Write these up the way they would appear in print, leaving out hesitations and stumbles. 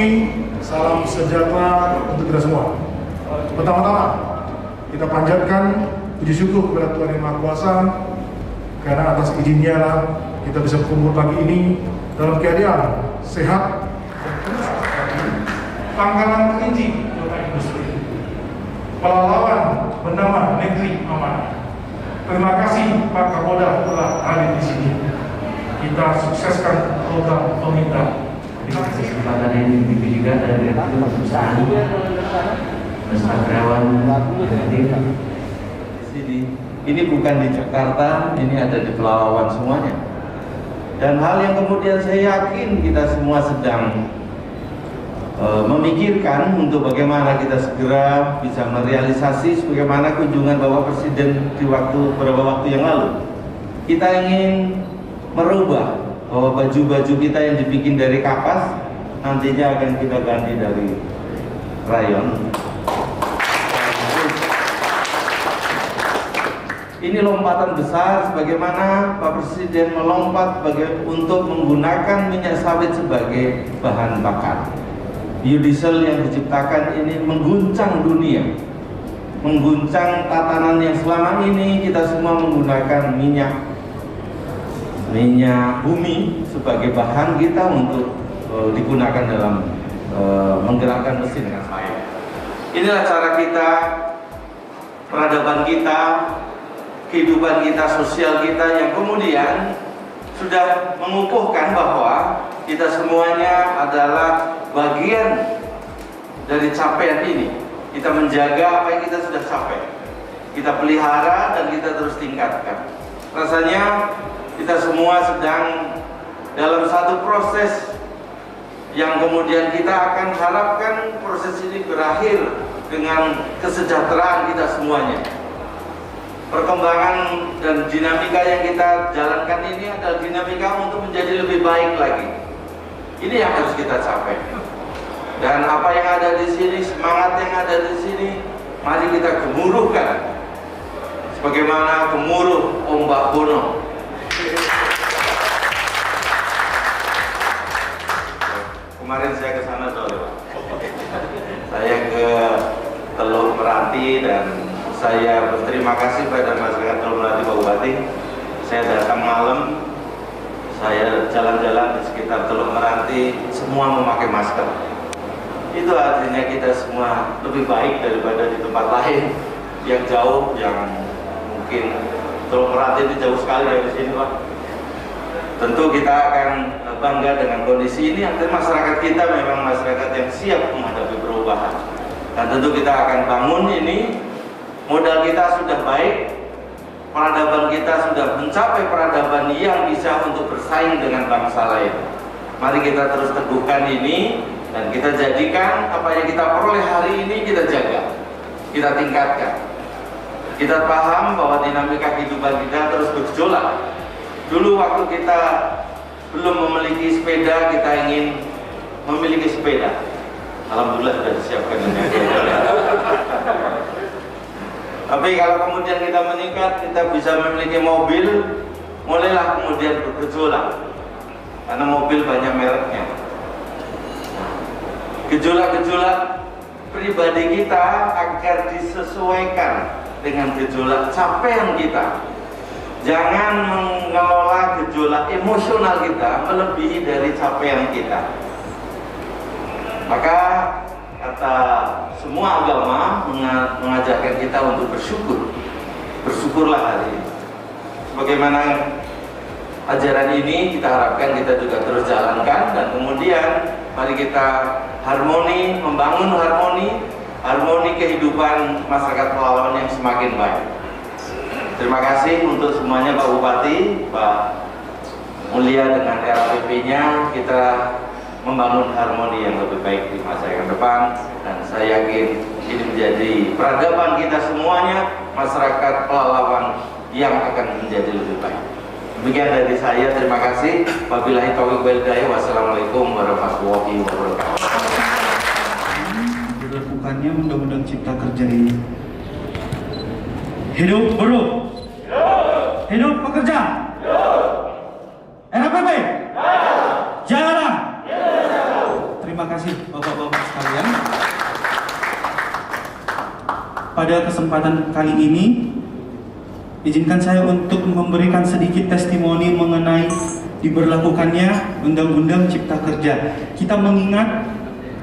kasih, salam sejahtera untuk kita semua. Pertama-tama, kita panjatkan puji syukur kepada Tuhan Yang Maha Kuasa, karena atas izinnya lah kita bisa berkumpul pagi ini dalam keadaan sehat dan penuh sukacita. Pangkalan Kerinci, Kota Industri, pahlawan bernama Negeri Aman. Terima kasih Pak Kapolda telah hadir di sini. Kita sukseskan program pemerintah. Terima kasih kesempatan yang dimiliki juga dari perusahaan beserta karyawan hadir di sini. Ini bukan di Jakarta, ini ada di Pelalawan semuanya. Dan hal yang kemudian saya yakin kita semua sedang memikirkan untuk bagaimana kita segera bisa merealisasi sebagaimana kunjungan Bapak Presiden di beberapa waktu yang lalu. Kita ingin merubah bahwa baju-baju kita yang dibikin dari kapas nantinya akan kita ganti dari rayon. Ini lompatan besar sebagaimana Pak Presiden melompat untuk menggunakan minyak sawit sebagai bahan bakar. Biodiesel yang diciptakan ini mengguncang dunia, mengguncang tatanan yang selama ini kita semua menggunakan minyak bumi sebagai bahan kita untuk digunakan dalam menggerakkan mesin dengan baik. Inilah cara kita, peradaban kita, kehidupan kita, sosial kita yang kemudian sudah mengukuhkan bahwa kita semuanya adalah bagian dari capaian ini. Kita menjaga apa yang kita sudah capai, kita pelihara dan kita terus tingkatkan. Rasanya kita semua sedang dalam satu proses yang kemudian kita akan harapkan proses ini berakhir dengan kesejahteraan kita semuanya. Perkembangan dan dinamika yang kita jalankan ini adalah dinamika untuk menjadi lebih baik lagi. Ini yang harus kita capai. Dan apa yang ada di sini, semangat yang ada di sini, mari kita gemuruhkan sebagaimana gemuruh ombak Bono. Kemarin saya ke sana sore, Pak. Saya ke Teluk Meranti dan saya berterima kasih pada masyarakat Teluk Meranti, Pak Bupati. Saya datang malam, saya jalan-jalan di sekitar Teluk Meranti, semua memakai masker. Itu artinya kita semua lebih baik daripada di tempat lain yang jauh, yang mungkin Teluk Meranti itu jauh sekali dari sini, Pak. Tentu kita akan bangga dengan kondisi ini. Artinya masyarakat kita memang masyarakat yang siap menghadapi perubahan. Dan tentu kita akan bangun ini. Modal kita sudah baik, peradaban kita sudah mencapai peradaban yang bisa untuk bersaing dengan bangsa lain. Mari kita terus teguhkan ini dan kita jadikan apa yang kita peroleh hari ini kita jaga, kita tingkatkan. Kita paham bahwa dinamika kehidupan kita terus bergejolak. Dulu waktu kita belum memiliki sepeda, kita ingin memiliki sepeda. Alhamdulillah sudah disiapkan ini. Tapi kalau kemudian kita meningkat, kita bisa memiliki mobil, mulailah kemudian bergejolak. Karena mobil banyak mereknya. Gejolak-gejolak pribadi kita agar disesuaikan dengan gejolak capaian kita. Jangan mengelola gejolak emosional kita melebihi dari capaian kita. Maka kata semua agama mengajarkan kita untuk bersyukur. Bersyukurlah hari ini. Sebagaimana ajaran ini kita harapkan kita juga terus jalankan, dan kemudian mari kita harmoni, membangun harmoni kehidupan masyarakat Pelalawan yang semakin baik. Terima kasih untuk semuanya, Pak Bupati, Pak Mulia dengan RAPP-nya. Kita membangun harmoni yang lebih baik di masa yang depan, dan saya yakin ini menjadi peradaban kita semuanya, masyarakat Pelalawan yang akan menjadi lebih baik. Demikian dari saya, terima kasih. Wabillahi taufiq wal hidayah. Wassalamualaikum warahmatullahi wabarakatuh. Dilakukannya Undang-Undang Cipta Kerja ini. Hidup buruh. Hidup pekerja. RAPP. Jalan. Terima kasih. kasih Bapak-bapak sekalian. Pada kesempatan kali ini, izinkan saya untuk memberikan sedikit testimoni mengenai diberlakukannya Undang-Undang Cipta Kerja. Kita mengingat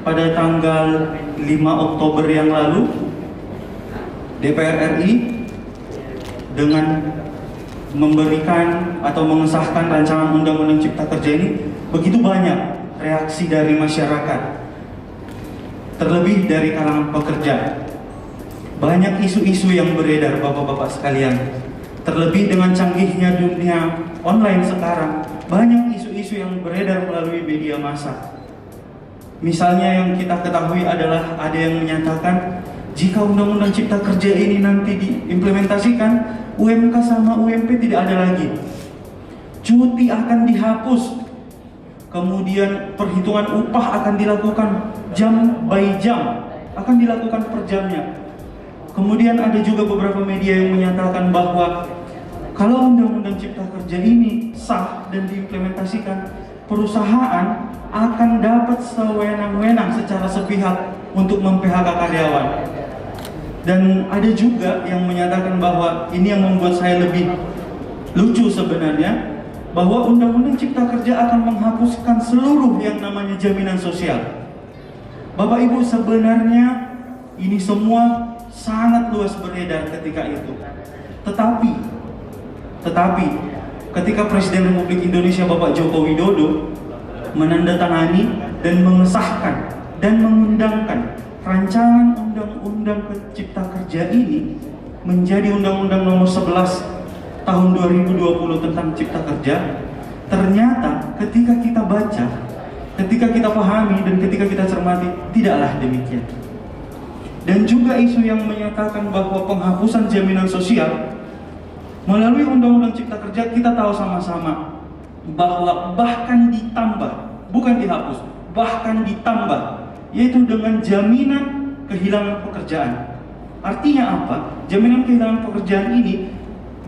pada tanggal 5 Oktober yang lalu, DPR RI dengan memberikan atau mengesahkan rancangan Undang-Undang Cipta Kerja ini, begitu banyak reaksi dari masyarakat, terlebih dari kalangan pekerja. Banyak isu-isu yang beredar, bapak-bapak sekalian. Terlebih dengan canggihnya dunia online sekarang, banyak isu-isu yang beredar melalui media massa. Misalnya yang kita ketahui adalah ada yang menyatakan jika Undang-Undang Cipta Kerja ini nanti diimplementasikan, UMK sama UMP tidak ada lagi. Cuti akan dihapus. Kemudian perhitungan upah akan dilakukan jam by jam, akan dilakukan per jamnya. Kemudian ada juga beberapa media yang menyatakan bahwa kalau Undang-Undang Cipta Kerja ini sah dan diimplementasikan, perusahaan akan dapat sewenang-wenang secara sepihak untuk mem-PHK karyawan. Dan ada juga yang menyatakan bahwa ini yang membuat saya lebih lucu sebenarnya, bahwa Undang-Undang Cipta Kerja akan menghapuskan seluruh yang namanya jaminan sosial. Bapak Ibu, sebenarnya ini semua sangat luas beredar ketika itu. Tetapi ketika Presiden Republik Indonesia Bapak Joko Widodo menandatangani dan mengesahkan dan mengundangkan rancangan Undang-Undang Cipta Kerja ini menjadi Undang-Undang Nomor 11 Tahun 2020 tentang Cipta Kerja, ternyata ketika kita baca, ketika kita pahami dan ketika kita cermati, tidaklah demikian. Dan juga isu yang menyatakan bahwa penghapusan jaminan sosial melalui Undang-Undang Cipta Kerja, kita tahu sama-sama bahwa bahkan ditambah, bukan dihapus, bahkan ditambah, yaitu dengan jaminan kehilangan pekerjaan. Artinya apa? Jaminan kehilangan pekerjaan ini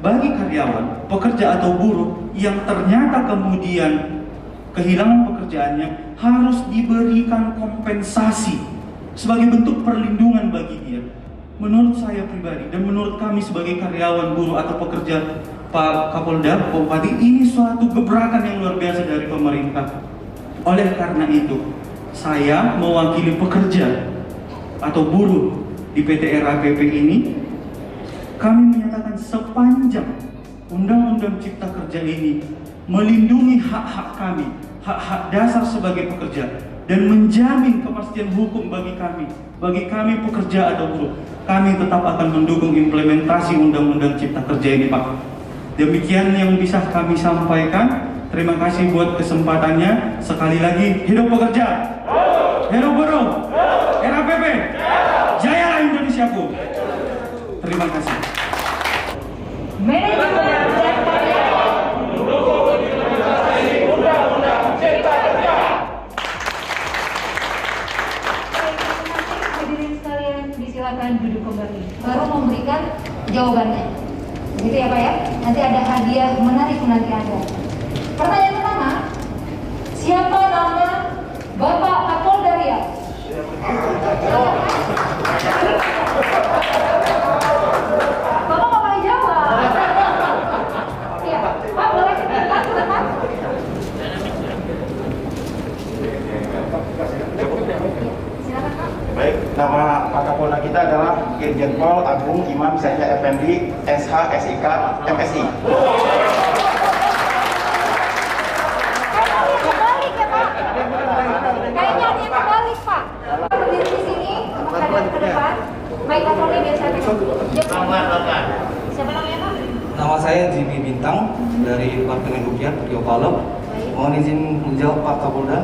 bagi karyawan, pekerja atau buruh yang ternyata kemudian kehilangan pekerjaannya harus diberikan kompensasi sebagai bentuk perlindungan bagi dia. Menurut saya pribadi dan menurut kami sebagai karyawan, buruh atau pekerja, Pak Kapolda, Pak Bupati, ini suatu gebrakan yang luar biasa dari pemerintah. Oleh karena itu, saya mewakili pekerja atau buruh di PT RAPP ini, kami menyatakan sepanjang Undang-Undang Cipta Kerja ini melindungi hak-hak kami, hak-hak dasar sebagai pekerja, dan menjamin kepastian hukum bagi kami pekerja atau buruh, kami tetap akan mendukung implementasi Undang-Undang Cipta Kerja ini, Pak. Demikian yang bisa kami sampaikan. Terima kasih buat kesempatannya. Sekali lagi, hidup pekerja, hidup buruh, RAPP, jayalah Indonesiaku. Terima kasih. Manajemen dan karyawan mendukung implementasi Undang-Undang Cipta Kerja. Hadirin sekalian, disilakan duduk kembali. Baru memberikan jawabannya. Begitu ya Pak ya? Nanti ada hadiah menarik menanti Anda. Pertanyaan pertama, siapa nama Bapak Kapolda Riau? Bapak nggak boleh jawab. Iya, Pak boleh silakan ke depan. Silakan Pak. Baik, nama Pak Kapolda kita adalah Irjen Pol Agung Imam Setia Effendi, SH, SIK, MSI. Kebalik ya Pak. Kayaknya ada yang kebalik Pak. Berdiri di sini, menghadap ke depan. Baik Kapolri biar saya pegang. Siapa namanya Pak? Nama saya Jibi Bintang dari Departemen Rupiah Rio Paloh. Mohon izin menjawab Pak Kapolda.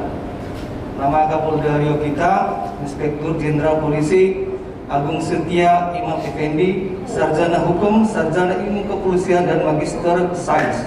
Nama Kapolda Riau kita Inspektur Jenderal Polisi Agung Setia Imam Effendi, Sarjana Hukum, Sarjana Ilmu Kepolisian dan Magister Sains.